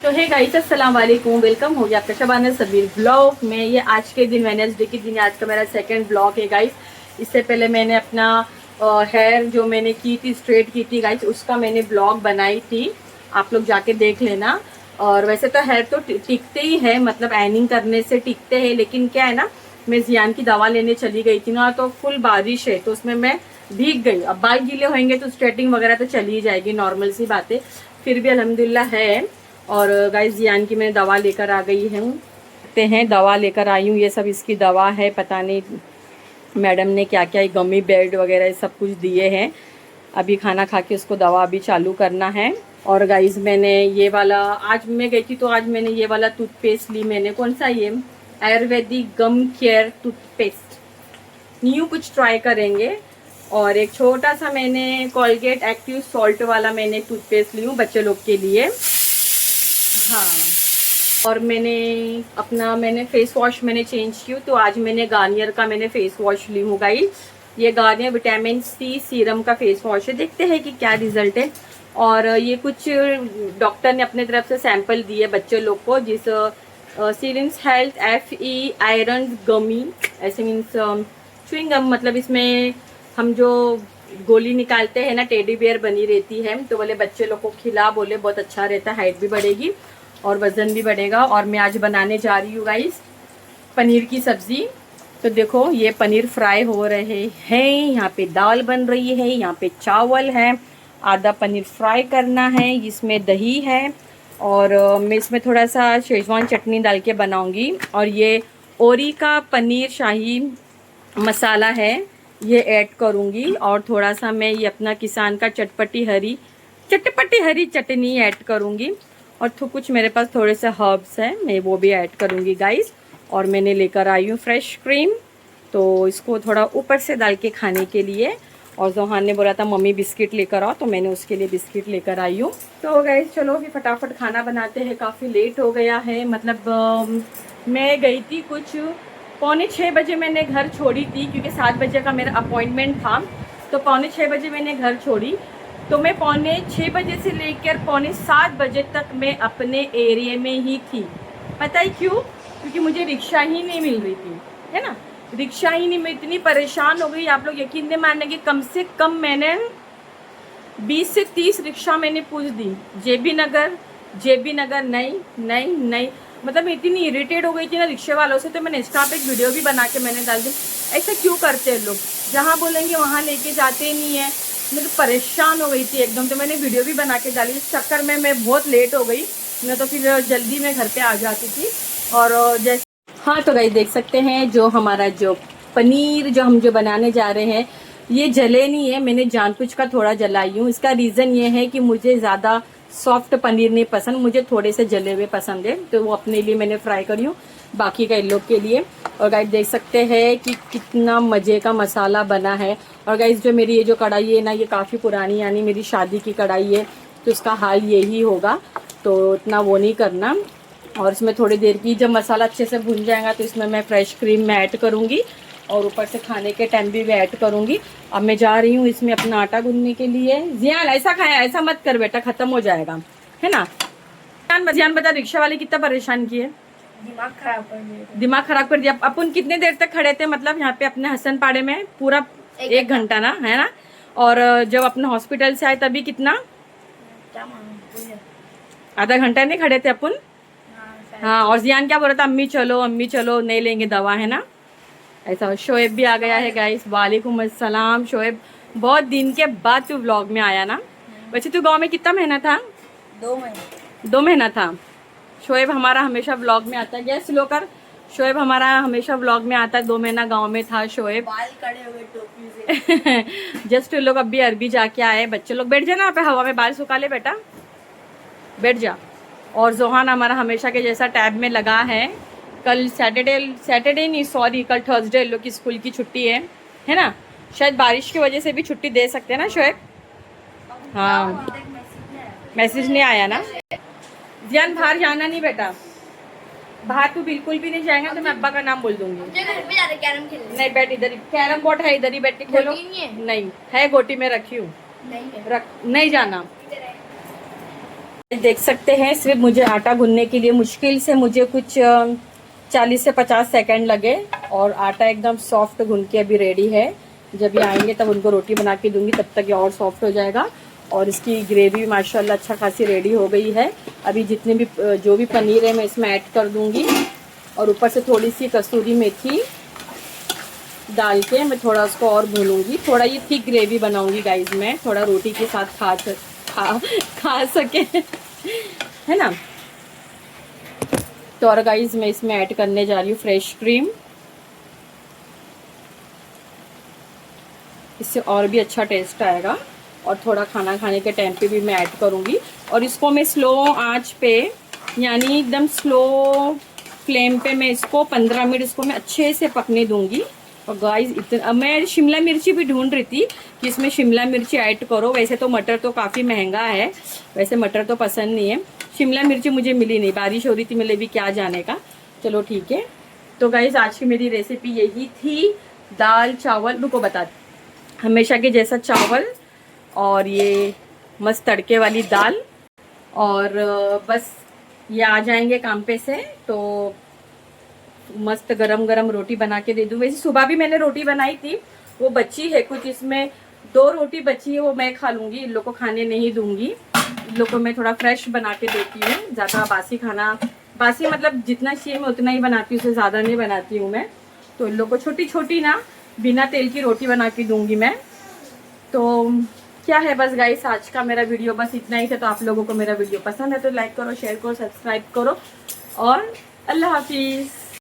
तो है गाइस, अस्सलाम वालेकुम, वेलकम हो गया आपका शबाना सबीर ब्लॉग में। ये आज के दिन वेडनेसडे के दिन आज का मेरा सेकंड ब्लॉग है गाइस। इससे पहले मैंने अपना हेयर जो मैंने की थी, स्ट्रेट की थी गाइस, उसका मैंने ब्लॉग बनाई थी, आप लोग जाके देख लेना। और वैसे तो हेयर तो टिकते ही है, मतलब एनिंग करने से टिकते हैं, लेकिन क्या है ना, मैं जियान की दवा लेने चली गई थी ना, तो फुल बारिश है तो उसमें मैं भीग गई। अब बाल गीले होंगे तो स्ट्रेटिंग वगैरह तो चली ही जाएगी, नॉर्मल सी बात है। फिर भी अल्हम्दुलिल्लाह है। और गाइस जियान की मैं दवा लेकर आ गई हूँ, देखते हैं दवा लेकर आई हूँ। ये सब इसकी दवा है, पता नहीं मैडम ने क्या क्या गमी बेड वगैरह सब कुछ दिए हैं। अभी खाना खा के उसको दवा अभी चालू करना है। और गाइस मैंने ये वाला, आज मैं गई थी तो आज मैंने ये वाला टूथपेस्ट ली। मैंने कौन सा, ये आयुर्वेदिक गम केयर टूथपेस्ट, न्यू कुछ ट्राई करेंगे। और एक छोटा सा मैंने कोलगेट एक्टिव सॉल्ट वाला मैंने टूथपेस्ट ली हूँ बच्चे लोग के लिए। हाँ, और मैंने फेस वॉश मैंने चेंज की हूँ, तो आज मैंने गार्नियर का मैंने फेस वॉश ली हूँ गाइस। ये गार्नियर विटामिन सी सीरम का फेस वॉश है, देखते हैं कि क्या रिजल्ट है। और ये कुछ डॉक्टर ने अपने तरफ से सैंपल दिए बच्चे लोग को, जिस सीरेंस हेल्थ FE आयरन गमी, ऐसे मीन्स च्युइंग गम, मतलब इसमें हम जो गोली निकालते हैं ना, टेडी बियर बनी रहती है, तो बोले बच्चे लोग को खिला, बोले बहुत अच्छा रहता है, हाइट भी बढ़ेगी और वजन भी बढ़ेगा। और मैं आज बनाने जा रही हूँ गाइस पनीर की सब्जी। तो देखो ये पनीर फ्राई हो रहे हैं, यहाँ पे दाल बन रही है, यहाँ पे चावल है, आधा पनीर फ्राई करना है, इसमें दही है। और मैं इसमें थोड़ा सा शेजवान चटनी डाल के बनाऊंगी। और ये ओरी का पनीर शाही मसाला है, ये ऐड करूंगी। और थोड़ा सा मैं ये अपना किसान का चटपटी हरी चटनी ऐड करूंगी। और तो कुछ मेरे पास थोड़े से हर्ब्स हैं, मैं वो भी ऐड करूंगी गाइस। और मैंने लेकर आई हूँ फ्रेश क्रीम, तो इसको थोड़ा ऊपर से डाल के खाने के लिए। और जोहान ने बोला था मम्मी बिस्किट लेकर आओ, तो मैंने उसके लिए बिस्किट लेकर आई हूँ। तो गाइस चलो अभी फटाफट खाना बनाते हैं, काफ़ी लेट हो गया है। मतलब मैं गई थी कुछ 5:45 बजे मैंने घर छोड़ी थी, क्योंकि 7 बजे का मेरा अपॉइंटमेंट था, तो 5:45 बजे मैंने घर छोड़ी। तो मैं 5:45 बजे से लेकर 6:45 बजे तक मैं अपने एरिया में ही थी। पता है क्यों? क्योंकि मुझे रिक्शा ही नहीं मिल रही थी, है ना, रिक्शा ही नहीं, मैं इतनी परेशान हो गई, आप लोग यकीन नहीं मानेंगे, कम से कम मैंने 20 से 30 रिक्शा मैंने पूछ दी। जेबी नगर नहीं, मतलब मैं इतनी इरिटेट हो गई थी ना रिक्शे वालों से, तो मैंने इंस्टा पे एक वीडियो भी बना के मैंने डाल दी। ऐसा क्यों करते हैं लोग, जहाँ बोलेंगे वहाँ लेके जाते नहीं है। मैं तो परेशान हो गई थी एकदम, तो मैंने वीडियो भी बना के डाली। इस चक्कर में मैं बहुत लेट हो गई, मैं तो फिर जल्दी मैं घर पे आ जाती थी। और जैसे हाँ, तो गाइस देख सकते हैं जो हमारा जो पनीर जो हम जो बनाने जा रहे हैं, ये जले नहीं है, मैंने जानबूझ का थोड़ा जलाई हूँ। इसका रीज़न ये है कि मुझे ज़्यादा सॉफ्ट पनीर नहीं पसंद, मुझे थोड़े से जले हुए पसंद है, तो वो अपने लिए मैंने फ्राई करी हूँ, बाकी का इन लोग के लिए। और गाइस देख सकते हैं कि कितना मज़े का मसाला बना है। और गाइस जो मेरी ये जो कढ़ाई है ना, ये काफ़ी पुरानी, यानी मेरी शादी की कढ़ाई है, तो इसका हाल यही होगा, तो इतना वो नहीं करना। और इसमें थोड़ी देर की जब मसाला अच्छे से भुन जाएगा, तो इसमें मैं फ्रेश क्रीम में ऐड करूँगी, और ऊपर से खाने के टाइम भी मैं ऐड करूँगी। अब मैं जा रही हूँ इसमें अपना आटा गूंदने के लिए। जियान ऐसा खाया, ऐसा मत कर बेटा, ख़त्म हो जाएगा, है ना। जियान बता, रिक्शा वाले कितना परेशान किए, दिमाग खराब कर दिया। अपन कितने देर तक खड़े थे, मतलब यहाँ पे अपने हसन पाड़े में पूरा 1 घंटा ना, है ना। और जब अपने हॉस्पिटल से आए तभी कितना, आधा घंटा नहीं खड़े थे अपन। हाँ, और जियान क्या बोल रहा था, अम्मी चलो नहीं लेंगे दवा, है ना, ऐसा। शोएब भी आ गया है गाइस, वालेकुम अस्सलाम। शोएब बहुत दिन के बाद तू व्लॉग में आया ना। वैसे तू गांव में कितना महीना था? 2 महीना था। शोएब हमारा हमेशा व्लॉग में आता है, गैस लो कर। शोएब हमारा हमेशा व्लॉग में आता है, 2 महीना गाँव में था शोएब। बाल कड़े हुए टोपी से। जस्ट लोग अभी अरबी जाके आए, बच्चे लोग बैठ जाना पे हवा में, बाल सुखा ले बेटा, बैठ जा। और जोहान हमारा हमेशा के जैसा टैब में लगा है। कल सैटरडे नहीं, सॉरी, कल थर्सडे लोग की स्कूल की छुट्टी है ना, शायद बारिश की वजह से भी छुट्टी दे सकते हैं ना शोएब। हाँ, मैसेज नहीं आया ना। जियान बाहर जाना नहीं बेटा, बाहर तू बिल्कुल भी नहीं जाएगा तो मैं अब्बा का नाम बोल दूंगी। घर पे जाते कैरम खेलने। नहीं बैठ, इधर कैरम बोर्ड है, इधर ही बैठ के खेलो। नहीं है, गोटी में रखी हूँ, नहीं जाना। देख सकते हैं सिर्फ मुझे आटा गूंदने के लिए मुश्किल से मुझे कुछ 40 से 50 सेकंड लगे और आटा एकदम सॉफ्ट गूंद के अभी रेडी है। जब ये आएंगे तब उनको रोटी बना के दूंगी, तब तक ये और सॉफ्ट हो जाएगा। और इसकी ग्रेवी माशाल्लाह अच्छा खासी रेडी हो गई है। अभी जितने भी जो भी पनीर है मैं इसमें ऐड कर दूंगी और ऊपर से थोड़ी सी कसूरी मेथी डाल के मैं थोड़ा उसको और भूनूंगी। थोड़ा ये थिक ग्रेवी बनाऊंगी गाइज, मैं थोड़ा रोटी के साथ खा सके है ना। तो और गाइज मैं इसमें ऐड करने जा रही हूँ फ्रेश क्रीम, इससे और भी अच्छा टेस्ट आएगा। और थोड़ा खाना खाने के टाइम पे भी मैं ऐड करूँगी और इसको मैं स्लो आंच पे यानी एकदम स्लो फ्लेम पे मैं इसको 15 मिनट इसको मैं अच्छे से पकने दूंगी। और गाइस इतना मैं शिमला मिर्ची भी ढूंढ रही थी कि इसमें शिमला मिर्ची ऐड करो। वैसे तो मटर तो काफ़ी महंगा है, वैसे मटर तो पसंद नहीं है, शिमला मिर्ची मुझे मिली नहीं, बारिश हो रही थी, मिले भी क्या जाने का। चलो ठीक है। तो गाइस आज की मेरी रेसिपी यही थी, दाल चावल, रुको बताती, हमेशा के जैसा चावल और ये मस्त तड़के वाली दाल। और बस ये आ जाएंगे काम पे से तो मस्त गरम गरम रोटी बना के दे दूँ। वैसे सुबह भी मैंने रोटी बनाई थी, वो बची है कुछ, इसमें 2 रोटी बची है, वो मैं खा लूँगी, इन लोग को खाने नहीं दूंगी। इन लोग को मैं थोड़ा फ्रेश बना के देती हूँ, ज़्यादा बासी खाना, बासी मतलब जितना चाहिए मैं उतना ही बनाती हूँ, उससे ज़्यादा नहीं बनाती हूँ मैं। तो इन लोग को छोटी छोटी ना बिना तेल की रोटी बना के दूंगी मैं। तो क्या है बस गाइस आज का मेरा वीडियो बस इतना ही था। तो आप लोगों को मेरा वीडियो पसंद है तो लाइक करो, शेयर करो, सब्सक्राइब करो और अल्लाह हाफिज़।